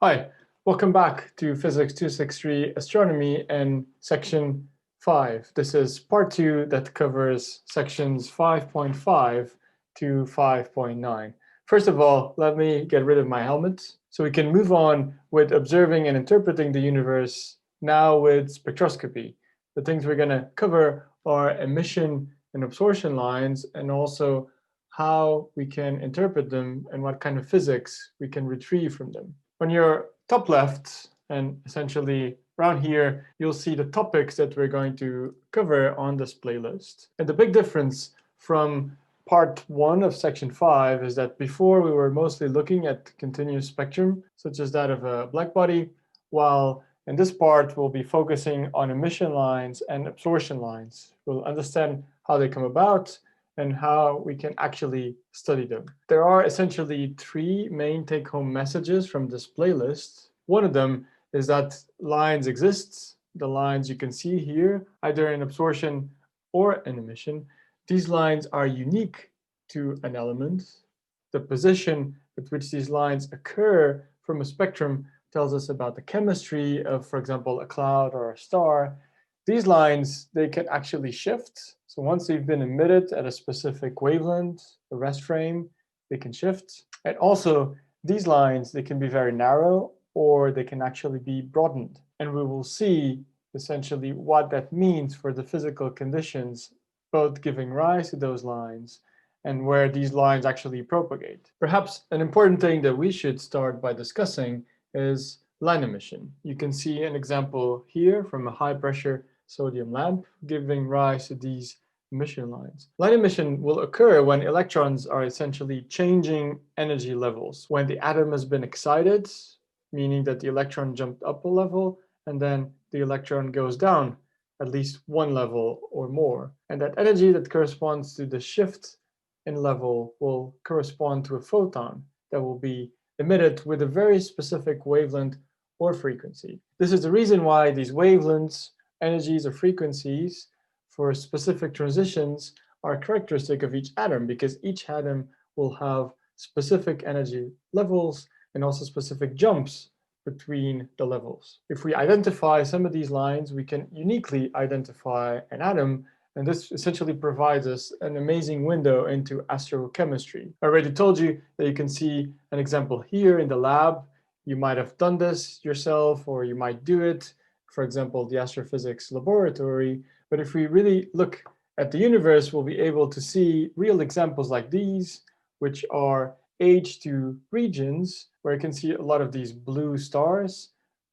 Hi, welcome back to Physics 263 Astronomy and Section 5. This is part 2 that covers sections 5.5 to 5.9. First of all, let me get rid of my helmet so we can move on with observing and interpreting the universe now with spectroscopy. The things we're going to cover are emission and absorption lines and also how we can interpret them and what kind of physics we can retrieve from them. On your top left, and essentially around here, you'll see the topics that we're going to cover on this playlist. And the big difference from part 1 of section 5 is that before we were mostly looking at continuous spectrum, such as that of a black body, while in this part we'll be focusing on emission lines and absorption lines. We'll understand how they come about and how we can actually study them. There are essentially 3 main take-home messages from this playlist. One of them is that lines exist. The lines you can see here, either in absorption or in emission. These lines are unique to an element. The position at which these lines occur from a spectrum tells us about the chemistry of, for example, a cloud or a star. These lines, they can actually shift. So once they've been emitted at a specific wavelength, a rest frame, they can shift. And also, these lines, they can be very narrow or they can actually be broadened. And we will see essentially what that means for the physical conditions, both giving rise to those lines and where these lines actually propagate. Perhaps an important thing that we should start by discussing is line emission. You can see an example here from a high pressure sodium lamp giving rise to these emission lines. Line emission will occur when electrons are essentially changing energy levels. When the atom has been excited, meaning that the electron jumped up a level, and then the electron goes down at least one level or more. And that energy that corresponds to the shift in level will correspond to a photon that will be emitted with a very specific wavelength or frequency. This is the reason why these wavelengths, energies, or frequencies for specific transitions are characteristic of each atom, because each atom will have specific energy levels and also specific jumps between the levels. If we identify some of these lines, we can uniquely identify an atom, and this essentially provides us an amazing window into astrochemistry. I already told you that you can see an example here in the lab. You might have done this yourself, or you might do it, for example, the astrophysics laboratory. But if we really look at the universe, we'll be able to see real examples like these, which are H2 regions, where you can see a lot of these blue stars.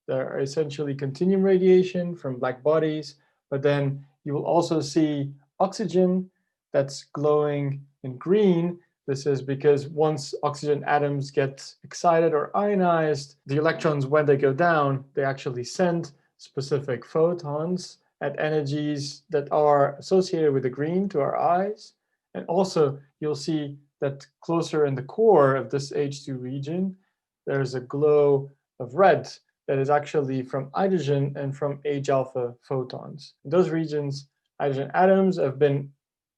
They're essentially continuum radiation from black bodies, but then you will also see oxygen that's glowing in green. This is because once oxygen atoms get excited or ionized, the electrons, when they go down, they actually send specific photons at energies that are associated with the green to our eyes. And also, you'll see that closer in the core of this H2 region, there's a glow of red that is actually from hydrogen and from H-alpha photons. In those regions, hydrogen atoms have been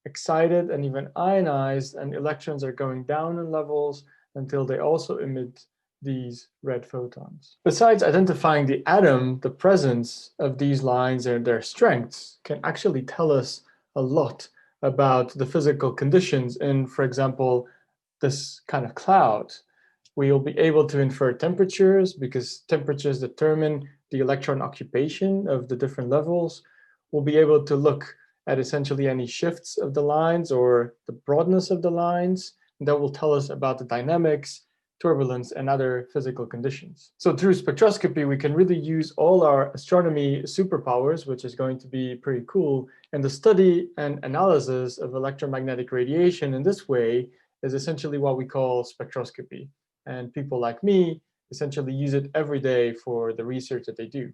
excited and even ionized, and electrons are going down in levels until they also emit these red photons. Besides identifying the atom, the presence of these lines and their strengths can actually tell us a lot about the physical conditions in, for example, this kind of cloud. We'll be able to infer temperatures because temperatures determine the electron occupation of the different levels. We'll be able to look at essentially any shifts of the lines or the broadness of the lines, and that will tell us about the dynamics, turbulence, and other physical conditions. So through spectroscopy, we can really use all our astronomy superpowers, which is going to be pretty cool. And the study and analysis of electromagnetic radiation in this way is essentially what we call spectroscopy. And people like me essentially use it every day for the research that they do.